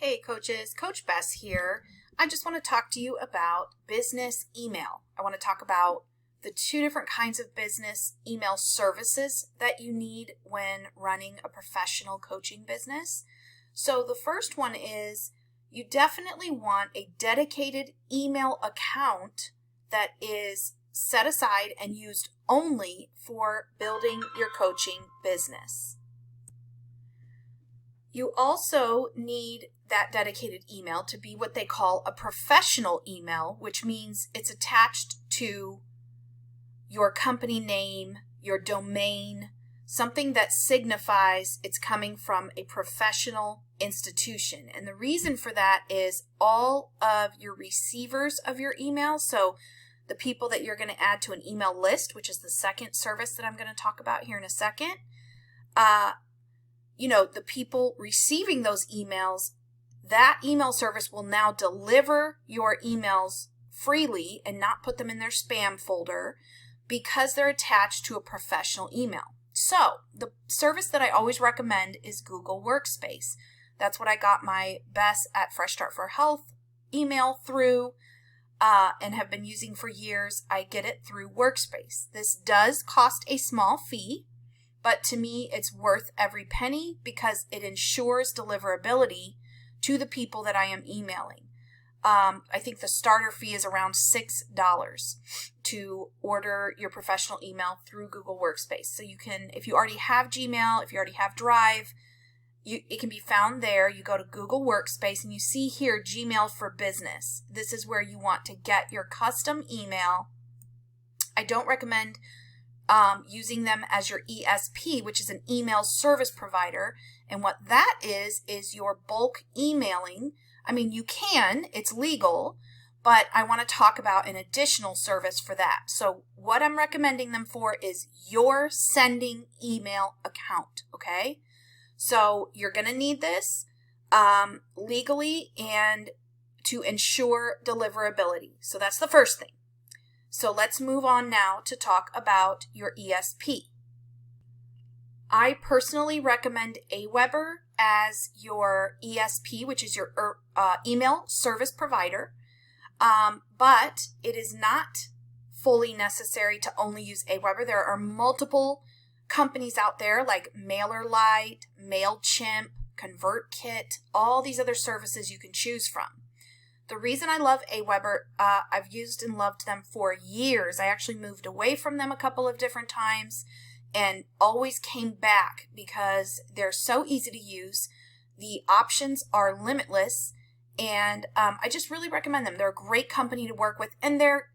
Hey coaches, Coach Bess here. I just want to talk to you about business email. I want to talk about the two different kinds of business email services that you need when running a professional coaching business. So the first one is you definitely want a dedicated email account that is set aside and used only for building your coaching business. You also need that dedicated email to be what they call a professional email, which means it's attached to your company name, your domain, something that signifies it's coming from a professional institution. And the reason for that is all of your receivers of your email, so the people that you're going to add to an email list, which is the second service that I'm going to talk about here in a second, the people receiving those emails, that email service will now deliver your emails freely and not put them in their spam folder because they're attached to a professional email. So the service that I always recommend is Google Workspace. That's what I got my bess at Fresh Start for Health email through and have been using for years. I get it through Workspace. This does cost a small fee, but to me, it's worth every penny because it ensures deliverability to the people that I am emailing. I think the starter fee is around $6 to order your professional email through Google Workspace. So you can, if you already have Gmail, if you already have Drive, it can be found there. You go to Google Workspace and you see here Gmail for Business. This is where you want to get your custom email. I don't recommend using them as your ESP, which is an email service provider. And what that is your bulk emailing. I mean, you can, it's legal, but I want to talk about an additional service for that. So what I'm recommending them for is your sending email account, okay? So you're going to need this legally and to ensure deliverability. So that's the first thing. So let's move on now to talk about your ESP. I personally recommend Aweber as your ESP, which is your email service provider, but it is not fully necessary to only use Aweber. There are multiple companies out there like MailerLite, MailChimp, ConvertKit, all these other services you can choose from. The reason I love Aweber, I've used and loved them for years. I actually moved away from them a couple of different times and always came back because they're so easy to use. The options are limitless, and I just really recommend them. They're a great company to work with, and they're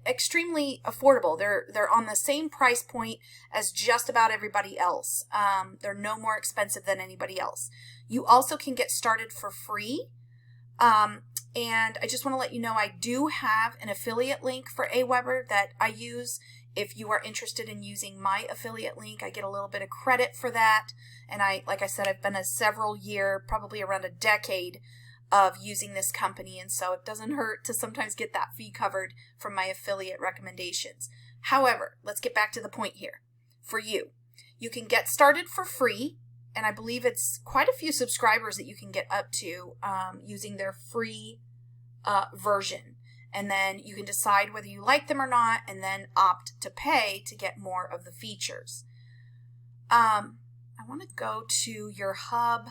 extremely affordable. They're on the same price point as just about everybody else. They're no more expensive than anybody else. You also can get started for free. And I just want to let you know I do have an affiliate link for Aweber that I use. If you are interested in using my affiliate link, I get a little bit of credit for that. And like I said, I've been a several year, probably around a decade of using this company. And so it doesn't hurt to sometimes get that fee covered from my affiliate recommendations. However, let's get back to the point here. For you, you can get started for free. And I believe it's quite a few subscribers that you can get up to using their free version. And then you can decide whether you like them or not and then opt to pay to get more of the features. I want to go to your Hub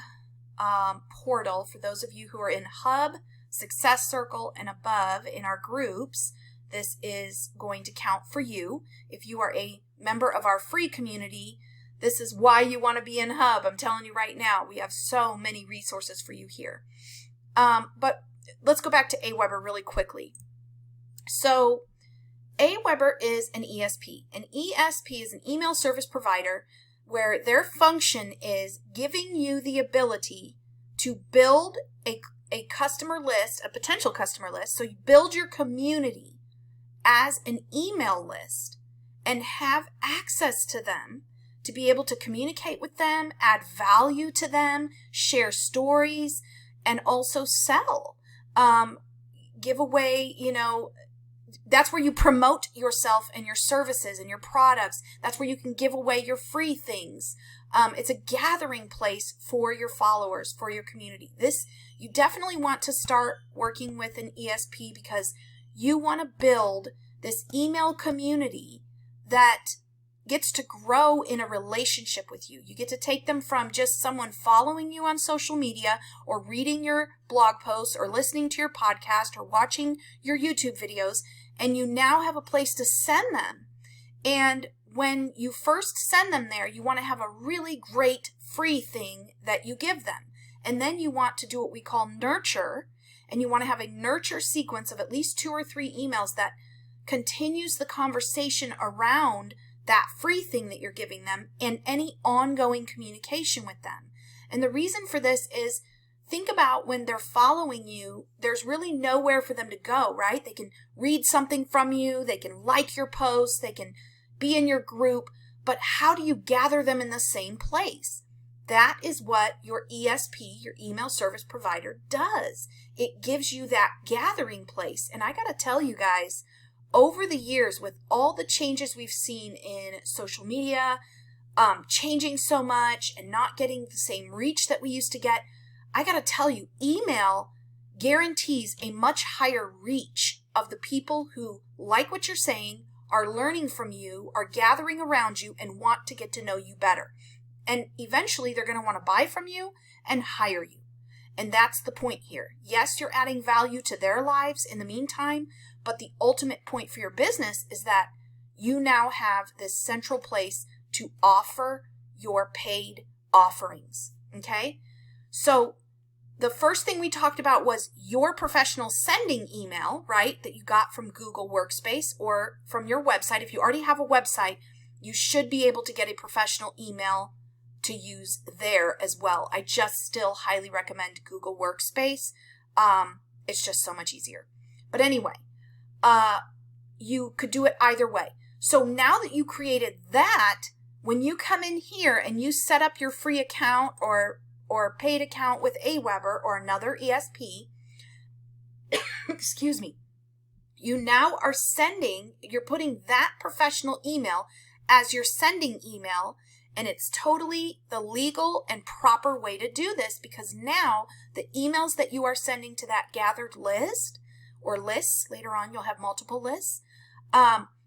portal. For those of you who are in Hub, Success Circle, and above in our groups, this is going to count for you. If you are a member of our free community, this is why you want to be in Hub. I'm telling you right now, we have so many resources for you here. But let's go back to Aweber really quickly. So Aweber is an ESP. An ESP is an email service provider where their function is giving you the ability to build a customer list, a potential customer list. So you build your community as an email list and have access to them to be able to communicate with them, add value to them, share stories, and also sell. Give away, that's where you promote yourself and your services and your products. That's where you can give away your free things. It's a gathering place for your followers, for your community. You definitely want to start working with an ESP because you want to build this email community that gets to grow in a relationship with you. You get to take them from just someone following you on social media or reading your blog posts or listening to your podcast or watching your YouTube videos, and you now have a place to send them. And when you first send them there, you want to have a really great free thing that you give them. And then you want to do what we call nurture, and you want to have a nurture sequence of at least 2 or 3 emails that continues the conversation around that free thing that you're giving them and any ongoing communication with them. And the reason for this is, think about when they're following you, there's really nowhere for them to go, right? They can read something from you, they can like your posts, they can be in your group, but how do you gather them in the same place? That is what your ESP, your email service provider, does. It gives you that gathering place. And I got to tell you guys, over the years, with all the changes we've seen in social media, changing so much and not getting the same reach that we used to get, I got to tell you, email guarantees a much higher reach of the people who like what you're saying, are learning from you, are gathering around you, and want to get to know you better. And eventually they're going to want to buy from you and hire you. And that's the point here. Yes, you're adding value to their lives in the meantime, but the ultimate point for your business is that you now have this central place to offer your paid offerings. Okay? So the first thing we talked about was your professional sending email, right, that you got from Google Workspace or from your website. If you already have a website, you should be able to get a professional email to use there as well. I just still highly recommend Google Workspace. It's just so much easier. But anyway, you could do it either way. So now that you created that, when you come in here and you set up your free account or paid account with Aweber or another ESP, excuse me, you now are you're putting that professional email as your sending email, and it's totally the legal and proper way to do this, because now the emails that you are sending to that gathered list or lists, later on you'll have multiple lists,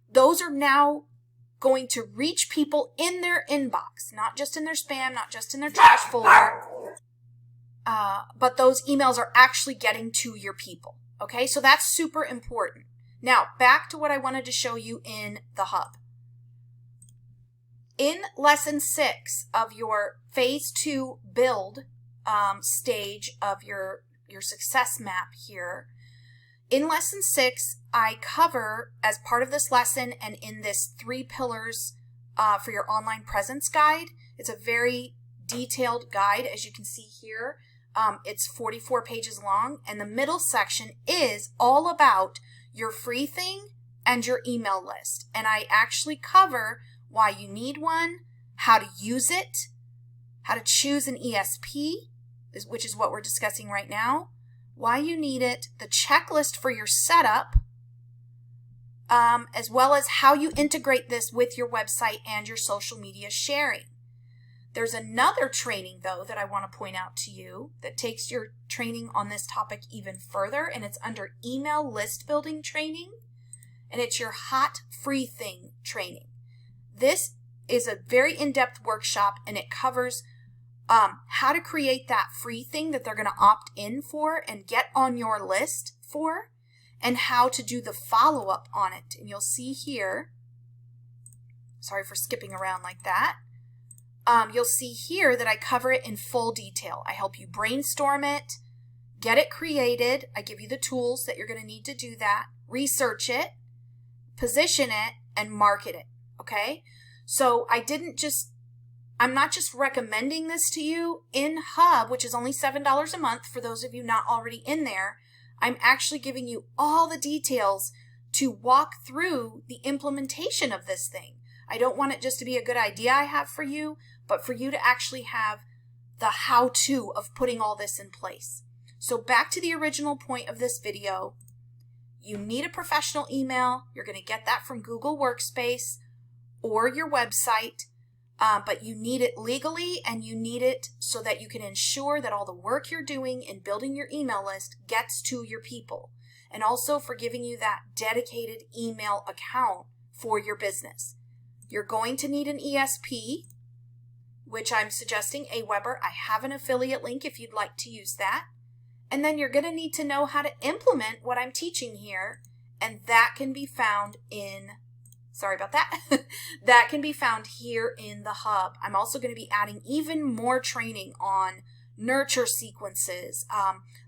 those are now going to reach people in their inbox, not just in their spam, not just in their trash folder, but those emails are actually getting to your people. Okay, so that's super important. Now, back to what I wanted to show you in the hub. In lesson 6 of your phase 2 build stage of your success map here, in lesson 6, I cover, as part of this lesson and in this 3 pillars for your online presence guide, it's a very detailed guide, as you can see here. It's 44 pages long, and the middle section is all about your free thing and your email list. And I actually cover why you need one, how to use it, how to choose an ESP, which is what we're discussing right now, why you need it, the checklist for your setup, as well as how you integrate this with your website and your social media sharing. There's another training, though, that I want to point out to you that takes your training on this topic even further, and it's under email list building training, and it's your hot free thing training. This is a very in-depth workshop, and it covers how to create that free thing that they're going to opt in for and get on your list for, and how to do the follow-up on it. And you'll see here, sorry for skipping around like that, you'll see here that I cover it in full detail. I help you brainstorm it, get it created. I give you the tools that you're going to need to do that, research it, position it, and market it. Okay? So I'm not just recommending this to you in Hub, which is only $7 a month for those of you not already in there. I'm actually giving you all the details to walk through the implementation of this thing. I don't want it just to be a good idea I have for you, but for you to actually have the how-to of putting all this in place. So back to the original point of this video, you need a professional email. You're going to get that from Google Workspace or your website. but you need it legally, and you need it so that you can ensure that all the work you're doing in building your email list gets to your people, and also for giving you that dedicated email account for your business. You're going to need an ESP, which I'm suggesting Aweber. I have an affiliate link if you'd like to use that. And then you're going to need to know how to implement what I'm teaching here, and that can be found in, sorry about that, that can be found here in the hub. I'm also going to be adding even more training on nurture sequences,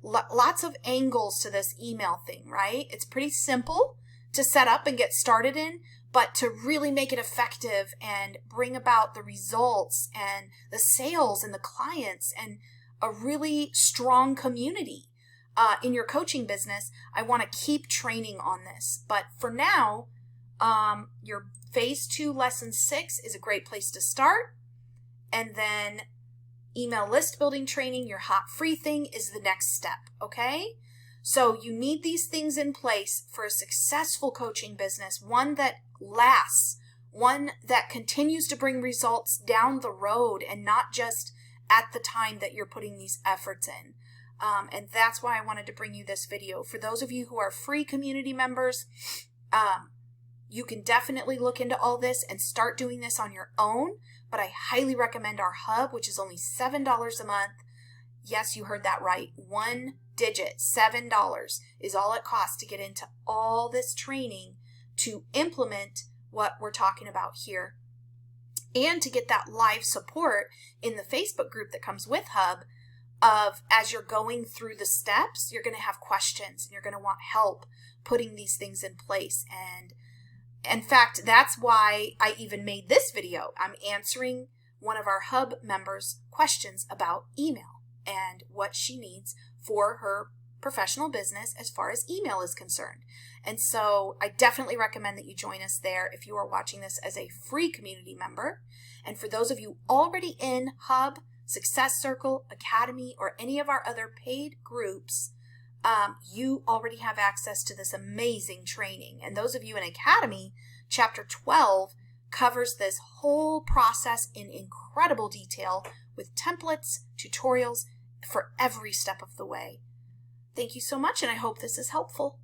lots of angles to this email thing, right? It's pretty simple to set up and get started in, but to really make it effective and bring about the results and the sales and the clients and a really strong community in your coaching business, I want to keep training on this. But for now, your phase 2 lesson 6 is a great place to start. And then email list building training, your hot free thing, is the next step. Okay. So you need these things in place for a successful coaching business, one that lasts, one that continues to bring results down the road and not just at the time that you're putting these efforts in. And that's why I wanted to bring you this video. For those of you who are free community members, you can definitely look into all this and start doing this on your own. But I highly recommend our hub, which is only $7 a month. Yes, you heard that right. One digit, $7 is all it costs to get into all this training to implement what we're talking about here, and to get that live support in the Facebook group that comes with Hub of, as you're going through the steps, you're going to have questions and you're going to want help putting these things in place. And in fact, that's why I even made this video. I'm answering one of our Hub members' questions about email and what she needs for her professional business as far as email is concerned. And so I definitely recommend that you join us there if you are watching this as a free community member. And for those of you already in Hub, Success Circle, Academy, or any of our other paid groups, you already have access to this amazing training. And those of you in Academy, Chapter 12 covers this whole process in incredible detail with templates, tutorials for every step of the way. Thank you so much, and I hope this is helpful.